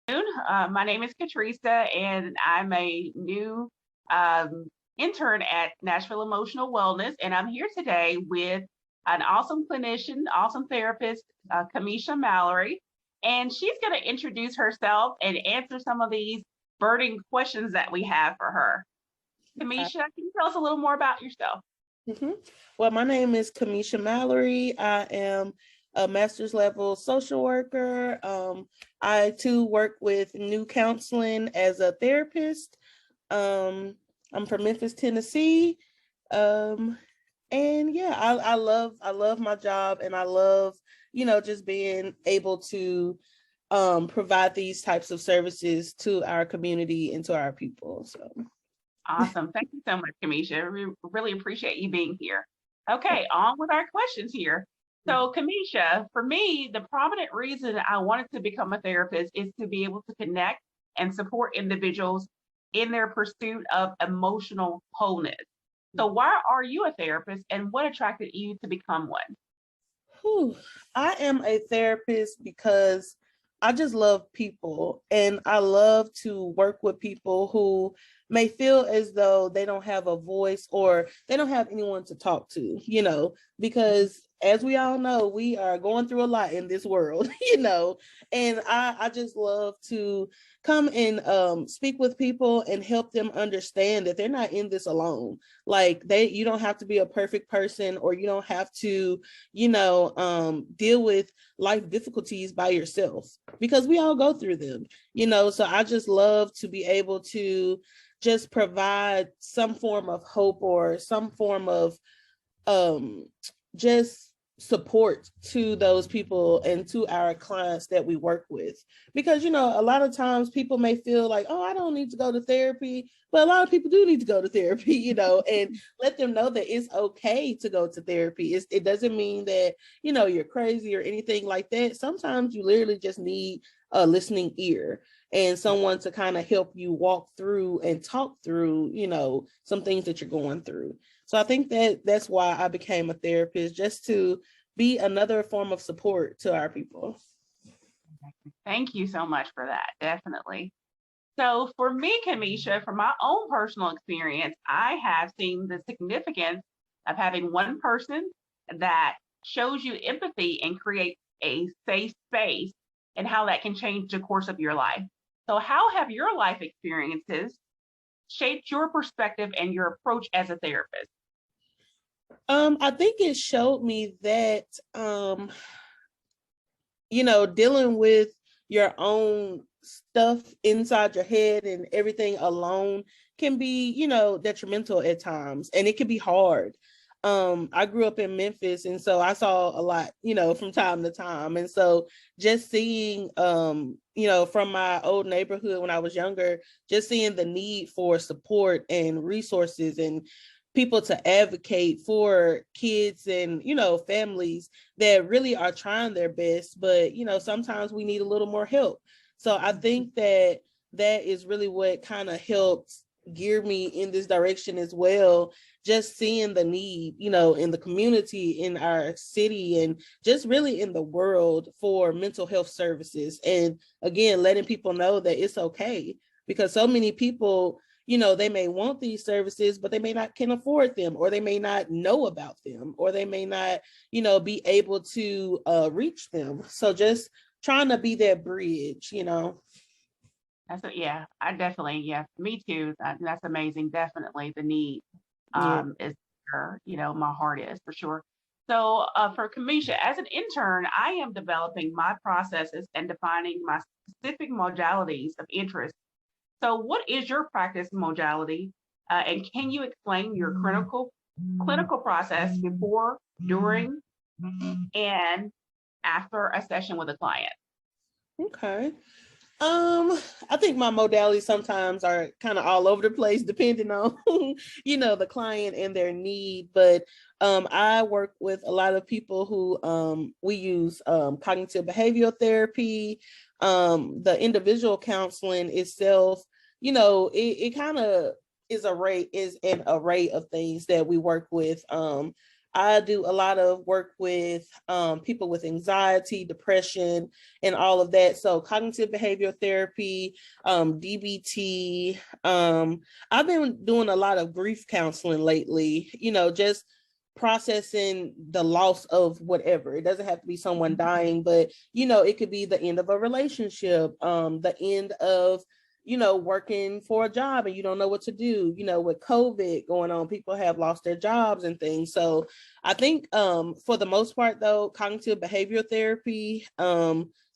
My name is Katrica, and I'm a new intern at Nashville Emotional Wellness. And I'm here today with an awesome clinician, awesome therapist, Cameisha Mallory. And she's going to introduce herself and answer some of these burning questions that we have for her. Cameisha, can you tell us a little more about yourself? Mm-hmm. Well, my name is Cameisha Mallory. I am a master's level social worker. I too work with New Counseling as a therapist. I'm from Memphis, Tennessee. And yeah, I love my job, and I love, just being able to provide these types of services to our community and to our people. So Awesome. Thank you so much, Cameisha. We really appreciate you being here. Okay, on with our questions here. So, Cameisha, for me, the prominent reason I wanted to become a therapist is to be able to connect and support individuals in their pursuit of emotional wholeness. So, why are you a therapist and what attracted you to become one? I am a therapist because I just love people, and I love to work with people who may feel as though they don't have a voice or they don't have anyone to talk to, because as we all know, we are going through a lot in this world, and I just love to come and speak with people and help them understand that they're not in this alone. Like you don't have to be a perfect person, or you don't have to, deal with life difficulties by yourself, because we all go through them, so I just love to be able to just provide some form of hope or some form of just support to those people and to our clients that we work with. Because a lot of times people may feel like, oh, I don't need to go to therapy, but a lot of people do need to go to therapy, and let them know that it's okay to go to therapy. It doesn't mean that you're crazy or anything like that. Sometimes you literally just need a listening ear and someone to kind of help you walk through and talk through some things that you're going through. So I think that's why I became a therapist, just to be another form of support to our people. Thank you so much for that. Definitely. So, for me, Cameisha, from my own personal experience, I have seen the significance of having one person that shows you empathy and creates a safe space, and how that can change the course of your life. So, how have your life experiences shaped your perspective and your approach as a therapist? I think it showed me that, dealing with your own stuff inside your head and everything alone can be, detrimental at times, and it can be hard. I grew up in Memphis, and so I saw a lot, from time to time. And so just seeing, from my old neighborhood when I was younger, just seeing the need for support and resources and people to advocate for kids and families that really are trying their best, but sometimes we need a little more help. So I think that is really what kind of helped gear me in this direction as well, just seeing the need in the community, in our city, and just really in the world for mental health services. And again, letting people know that it's okay, because so many people, they may want these services, but they may not can afford them, or they may not know about them, or they may not, be able to reach them. So just trying to be that bridge. Yeah, I definitely, yeah, me too. That's amazing. Definitely the need Yeah. is there, my heart is for sure. So for Cameisha, as an intern, I am developing my processes and defining my specific modalities of interest. So what is your practice modality? And can you explain your clinical process before, during, and after a session with a client? Okay. I think my modalities sometimes are kind of all over the place, depending on, the client and their need. But I work with a lot of people who we use cognitive behavioral therapy, the individual counseling itself. It kind of is an array of things that we work with. I do a lot of work with people with anxiety, depression, and all of that. So cognitive behavioral therapy, DBT. I've been doing a lot of grief counseling lately, just processing the loss of whatever. It doesn't have to be someone dying, but it could be the end of a relationship, the end of working for a job and you don't know what to do. With COVID going on, people have lost their jobs and things. So I think for the most part, though, cognitive behavioral therapy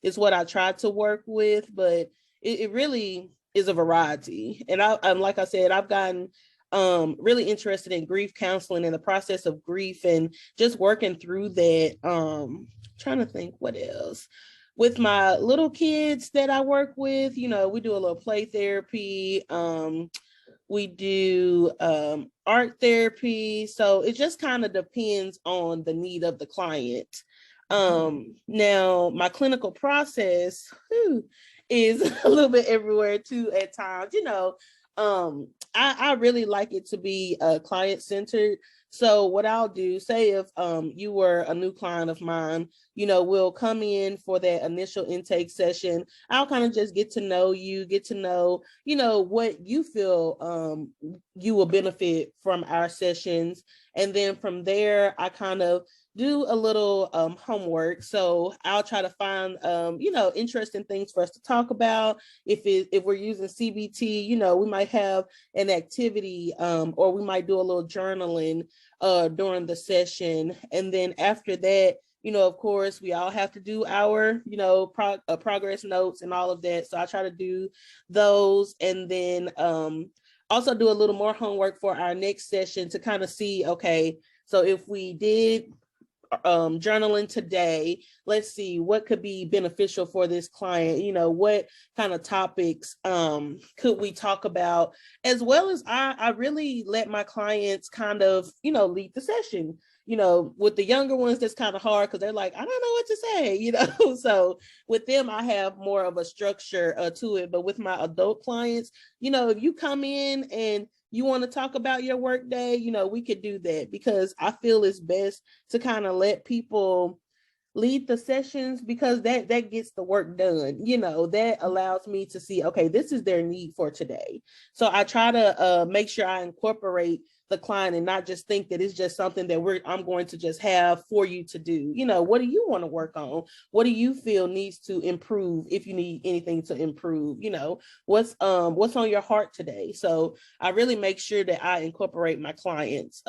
is what I try to work with, but it really is a variety. And like I said, I've gotten really interested in grief counseling and the process of grief and just working through that. Trying to think what else. With my little kids that I work with, we do a little play therapy. We do art therapy. So it just kind of depends on the need of the client. Now, my clinical process is a little bit everywhere too at times. I really like it to be client-centered. So what I'll do, say if you were a new client of mine, we'll come in for that initial intake session. I'll kind of just get to know you, what you feel you will benefit from our sessions. And then from there, I kind of do a little homework. So I'll try to find, interesting things for us to talk about. If we're using CBT, we might have an activity or we might do a little journaling during the session. And then after that, of course, we all have to do our, progress notes and all of that. So I try to do those and then also do a little more homework for our next session to kind of see, okay, so if we did journaling today, let's see what could be beneficial for this client. What kind of topics could we talk about, as well as I really let my clients kind of lead the session. With the younger ones, that's kind of hard because they're like, I don't know what to say, so with them I have more of a structure to it. But with my adult clients, if you come in and you want to talk about your work day, we could do that, because I feel it's best to kind of let people lead the sessions, because that gets the work done. That allows me to see, okay, this is their need for today. So I try to make sure I incorporate the client and not just think that it's just something that I'm going to just have for you to do. What do you want to work on? What do you feel needs to improve? If you need anything to improve, what's on your heart today? So I really make sure that I incorporate my clients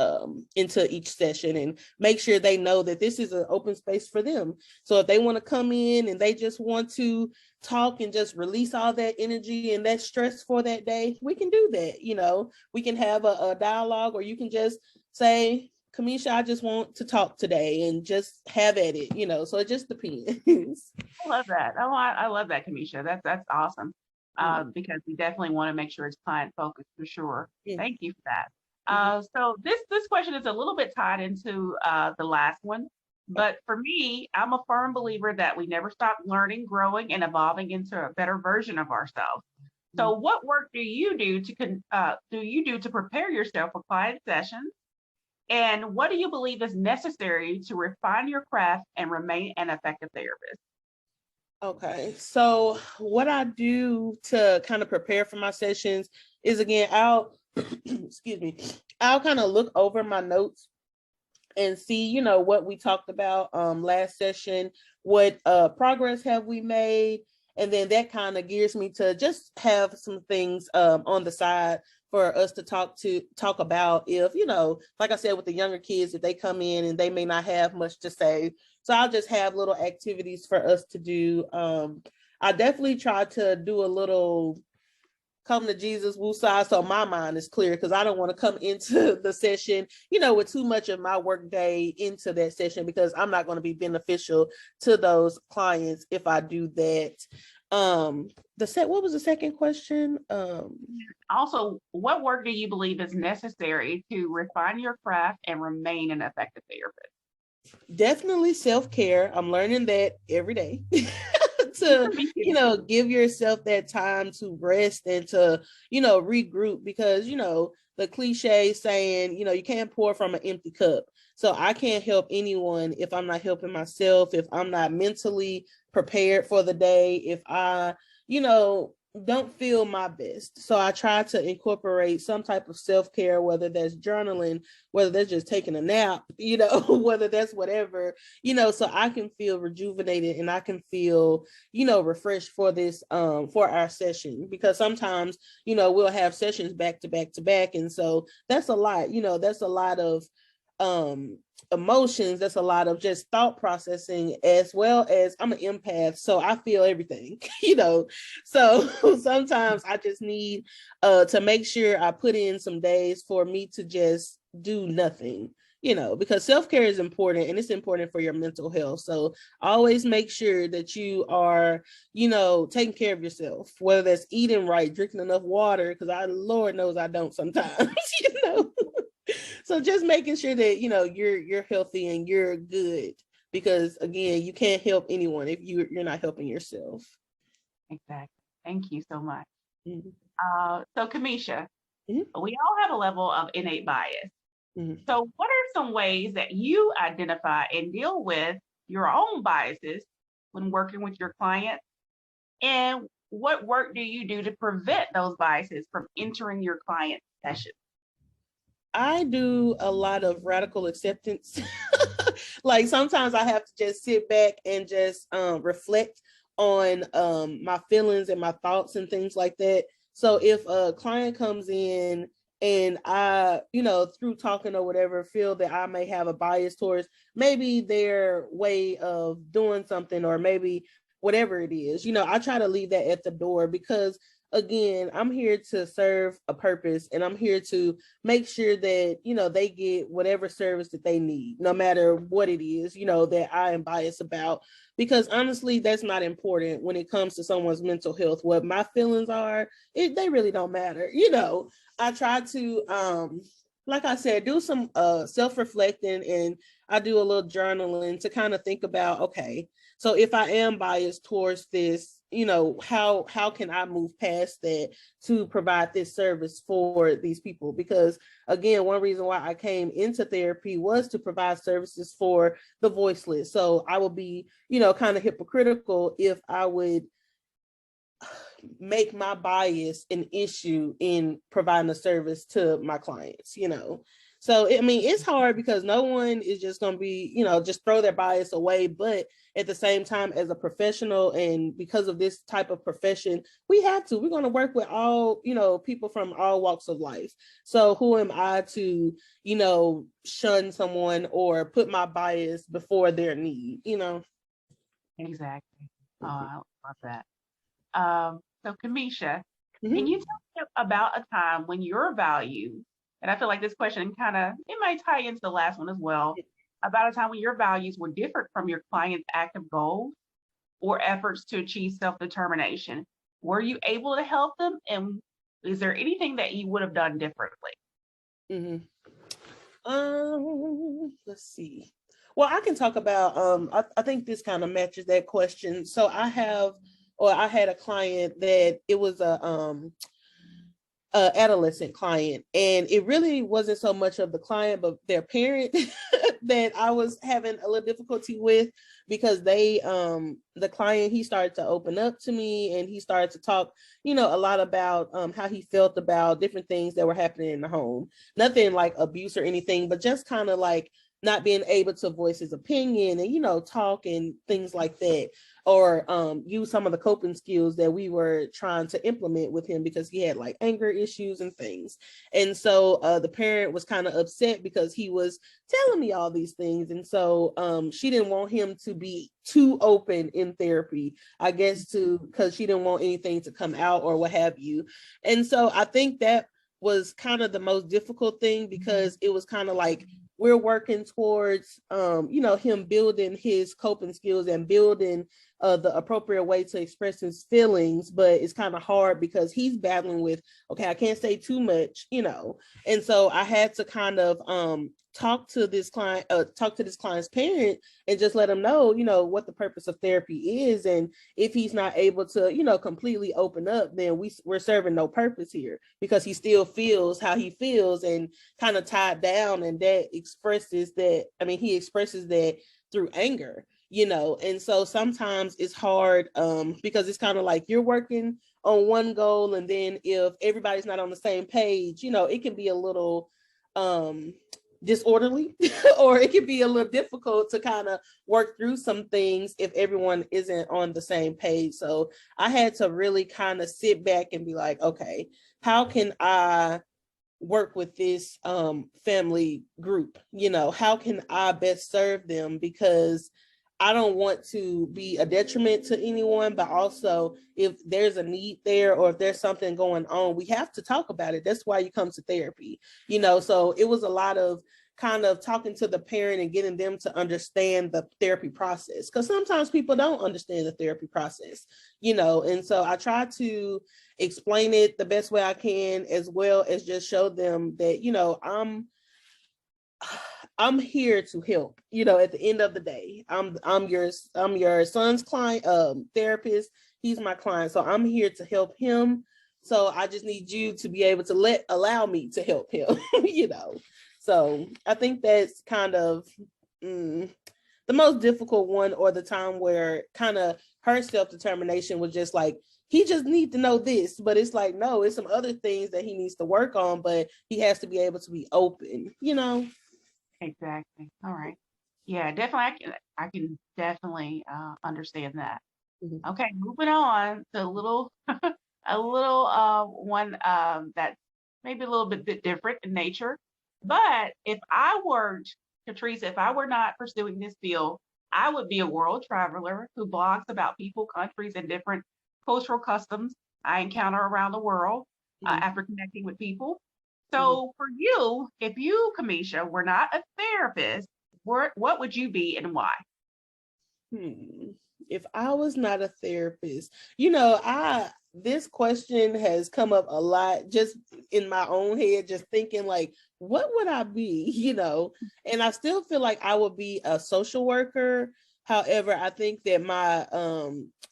into each session and make sure they know that this is an open space for them. So if they want to come in and they just want to talk and just release all that energy and that stress for that day, we can do that. We can have a dialogue, or you can just say, Cameisha, I just want to talk today, and just have at it, so it just depends. I love that. Oh, I love that, Cameisha. That's awesome. Because we definitely want to make sure it's client focused for sure. Yeah. Thank you for that. So this question is a little bit tied into the last one. But for me, I'm a firm believer that we never stop learning, growing, and evolving into a better version of ourselves. So what work do you do to prepare yourself for client sessions? And what do you believe is necessary to refine your craft and remain an effective therapist? Okay, so what I do to kind of prepare for my sessions is, again, I'll I'll kind of look over my notes and see, what we talked about last session, what progress have we made, and then that kind of gears me to just have some things on the side for us to talk about. If, like I said, with the younger kids, if they come in and they may not have much to say, so I'll just have little activities for us to do. I definitely try to do a little come to Jesus woosah, so my mind is clear, because I don't want to come into the session, with too much of my work day into that session, because I'm not going to be beneficial to those clients if I do that. What was the second question? Also, what work do you believe is necessary to refine your craft and remain an effective therapist? Definitely self-care. I'm learning that every day. To give yourself that time to rest and to regroup, because the cliche saying you can't pour from an empty cup. So I can't help anyone if I'm not helping myself, if I'm not mentally prepared for the day, if I, don't feel my best. So I try to incorporate some type of self-care, whether that's journaling, whether that's just taking a nap, whether that's whatever, so I can feel rejuvenated and I can feel, refreshed for this, for our session, because sometimes, we'll have sessions back to back to back. And so that's a lot, that's a lot of, emotions, that's a lot of just thought processing, as well as I'm an empath, so I feel everything. So sometimes I just need to make sure I put in some days for me to just do nothing, because self-care is important, and it's important for your mental health. So always make sure that you are, taking care of yourself, whether that's eating right, drinking enough water, because Lord knows I don't sometimes. So just making sure that you're healthy and you're good, because again, you can't help anyone if you're not helping yourself. Exactly. Thank you so much. Mm-hmm. So Cameisha, Mm-hmm. we all have a level of innate bias. Mm-hmm. So what are some ways that you identify and deal with your own biases when working with your clients? And what work do you do to prevent those biases from entering your client session? I do a lot of radical acceptance. Like sometimes I have to just sit back and just reflect on my feelings and my thoughts and things like that. So if a client comes in and I, through talking or whatever, feel that I may have a bias towards maybe their way of doing something, or maybe whatever it is, I try to leave that at the door, because again, I'm here to serve a purpose, and I'm here to make sure that, they get whatever service that they need, no matter what it is, that I am biased about. Because honestly, that's not important when it comes to someone's mental health. What my feelings are, they really don't matter. I try to, like I said, do some self-reflecting, and I do a little journaling to kind of think about, okay, so if I am biased towards this, how can I move past that to provide this service for these people? Because again, one reason why I came into therapy was to provide services for the voiceless. So I would be, kind of hypocritical if I would make my bias an issue in providing a service to my clients. So it's hard, because no one is just going to be, just throw their bias away. But at the same time, as a professional, and because of this type of profession, we're going to work with all, people from all walks of life. So who am I to, shun someone or put my bias before their need, Exactly. Oh, I love that. So Cameisha, Mm-hmm. can you tell me about a time when your values, and I feel like this question it might tie into the last one as well, about a time when your values were different from your client's active goals or efforts to achieve self-determination? Were you able to help them? And is there anything that you would have done differently? Mm-hmm. Let's see. Well, I can talk about, I think this kind of matches that question. So I had a client that it was a adolescent client, and it really wasn't so much of the client, but their parent that I was having a little difficulty with, because the client, he started to open up to me, and he started to talk, a lot about how he felt about different things that were happening in the home. Nothing like abuse or anything, but just kind of like not being able to voice his opinion and, talk and things like that, or use some of the coping skills that we were trying to implement with him, because he had like anger issues and things. And so the parent was kind of upset because he was telling me all these things. And so she didn't want him to be too open in therapy, I guess, because she didn't want anything to come out or what have you. And so I think that was kind of the most difficult thing, because it was kind of like, we're working towards, him building his coping skills and building the appropriate way to express his feelings. But it's kind of hard because he's battling with, okay, I can't say too much, And so I had to kind of talk to this client's parent and just let them know, what the purpose of therapy is. And if he's not able to, completely open up, then we're serving no purpose here, because he still feels how he feels and kind of tied down. And he expresses that through anger, and so sometimes it's hard, because it's kind of like you're working on one goal, and then if everybody's not on the same page, it can be a little disorderly or it can be a little difficult to kind of work through some things if everyone isn't on the same page. So I had to really kind of sit back and be like, okay, how can I work with this family group? How can I best serve them? Because I don't want to be a detriment to anyone, but also if there's a need there or if there's something going on, we have to talk about it. That's why you come to therapy, so it was a lot of kind of talking to the parent and getting them to understand the therapy process, because sometimes people don't understand the therapy process, and so I try to explain it the best way I can, as well as just show them that, I'm here to help. At the end of the day, I'm your son's client, therapist. He's my client, so I'm here to help him. So I just need you to be able to allow me to help him. So I think that's kind of the most difficult one, or the time where kind of her self-determination was just like, he just needs to know this, but it's like, no, it's some other things that he needs to work on, but he has to be able to be open. Exactly. All right. Yeah, definitely. I can definitely understand that. Mhm. Okay, moving on to a little one that's maybe a little bit different in nature. But if I weren't, Katrica, if I were not pursuing this field, I would be a world traveler who blogs about people, countries, and different cultural customs I encounter around the world Mhm. after connecting with people. Mhm. So for you, if you, Cameisha, were not a therapist, what would you be and why? If I was not a therapist, this question has come up a lot just in my own head, just thinking like, what would I be? And I still feel like I would be a social worker. However, I think that my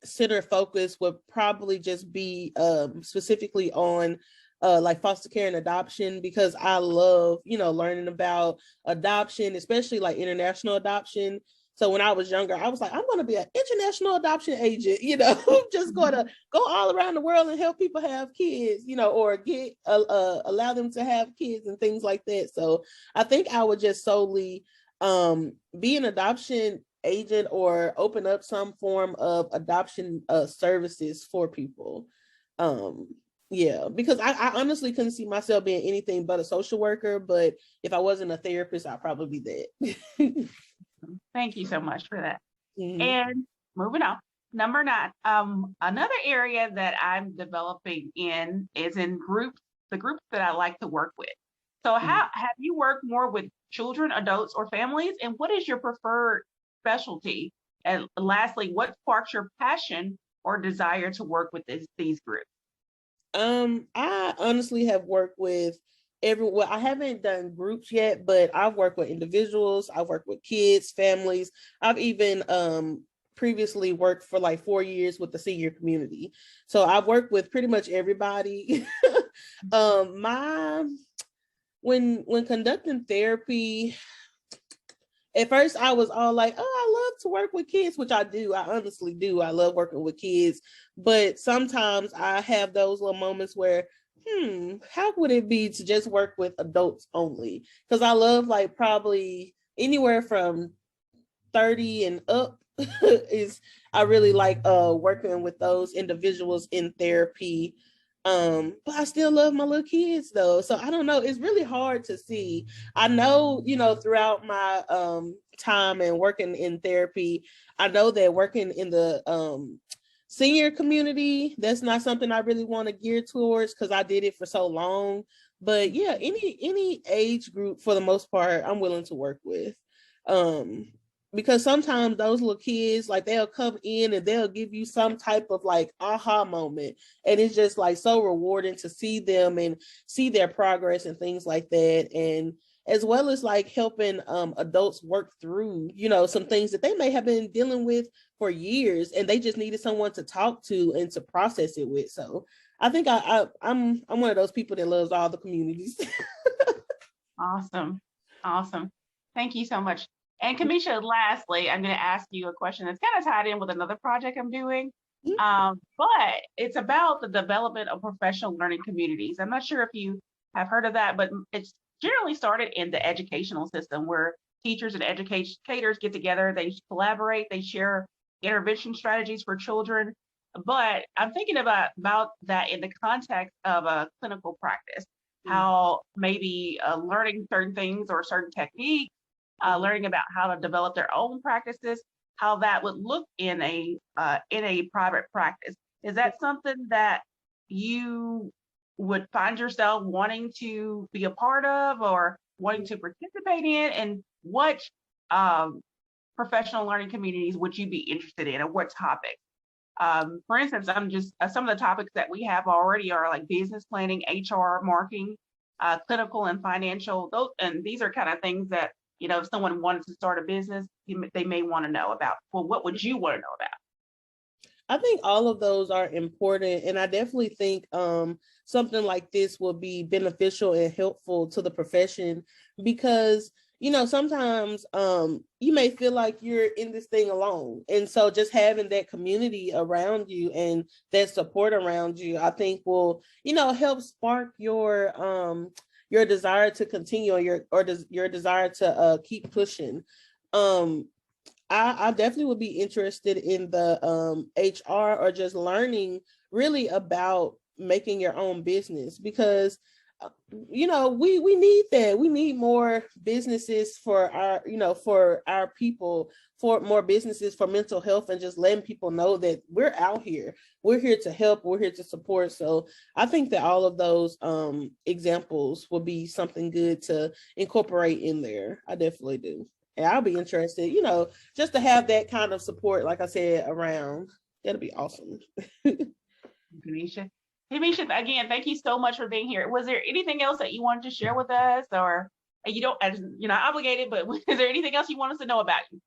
center focus would probably just be specifically on like foster care and adoption, because I love, learning about adoption, especially like international adoption. So when I was younger, I was like, I'm going to be an international adoption agent, just going to go all around the world and help people have kids, or get allow them to have kids and things like that. So I think I would just solely be an adoption agent or open up some form of adoption services for people. Um, yeah, because I honestly couldn't see myself being anything but a social worker. But if I wasn't a therapist, I'd probably be that. Thank you so much for that. Mhm. And moving on, number 9, another area that I'm developing in is in groups, the groups that I like to work with. So Mhm. how have you worked more with children, adults, or families? And what is your preferred specialty? And lastly, what sparks your passion or desire to work with these groups? I honestly have worked with everyone. I haven't done groups yet, but I've worked with individuals, I've worked with kids, families. I've even previously worked for like 4 years with the senior community. So I've worked with pretty much everybody. My when conducting therapy, at first I was all like, oh, I love to work with kids, which I do. I honestly do. I love working with kids. But sometimes I have those little moments where, how would it be to just work with adults only? Because I love like probably anywhere from 30 and up is I really like working with those individuals in therapy. But I still love my little kids though. So I don't know. It's really hard to see. I know, throughout my time and working in therapy, I know that working in the senior community, that's not something I really want to gear towards because I did it for so long. But yeah, any age group for the most part, I'm willing to work with. Um, because sometimes those little kids, like they'll come in and they'll give you some type of like aha moment, and it's just like so rewarding to see them and see their progress and things like that. And as well as like helping adults work through, some things that they may have been dealing with for years, and they just needed someone to talk to and to process it with. So I think I'm one of those people that loves all the communities. Awesome. Awesome. Thank you so much. And Cameisha, lastly, I'm going to ask you a question that's kind of tied in with another project I'm doing. But it's about the development of professional learning communities. I'm not sure if you have heard of that, but it's generally started in the educational system where teachers and educators get together, they collaborate, they share intervention strategies for children. But I'm thinking about that in the context of a clinical practice, how maybe learning certain things or certain techniques, learning about how to develop their own practices, how that would look in a private practice. Is that something that you would find yourself wanting to be a part of or wanting to participate in? And what professional learning communities would you be interested in, or what topics? For instance, I'm just some of the topics that we have already are like business planning, HR, marketing, clinical and financial. And these are kind of things that, if someone wanted to start a business, they may want to know about. Well, what would you want to know about? I think all of those are important, and I definitely think something like this will be beneficial and helpful to the profession, because sometimes you may feel like you're in this thing alone, and so just having that community around you and that support around you, I think will help spark your desire to continue, or your desire to keep pushing. I definitely would be interested in the HR, or just learning really about making your own business, because we need that. We need more businesses for our people, for more businesses for mental health, and just letting people know that we're out here. We're here to help. We're here to support. So I think that all of those examples will be something good to incorporate in there. I definitely do. And I'll be interested, just to have that kind of support, like I said, around. That'll be awesome. Cameisha. Cameisha, again, thank you so much for being here. Was there anything else that you wanted to share with us, or you don't, as you're not obligated, but is there anything else you want us to know about you?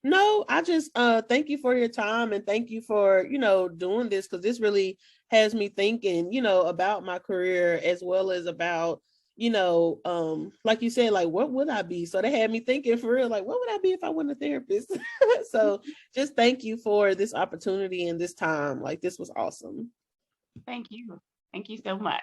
No, I just thank you for your time, and thank you for doing this, because this really has me thinking about my career, as well as about like you said, like what would I be? So they had me thinking for real, like what would I be if I wasn't a therapist? So just thank you for this opportunity and this time. Like this was awesome. Thank you so much.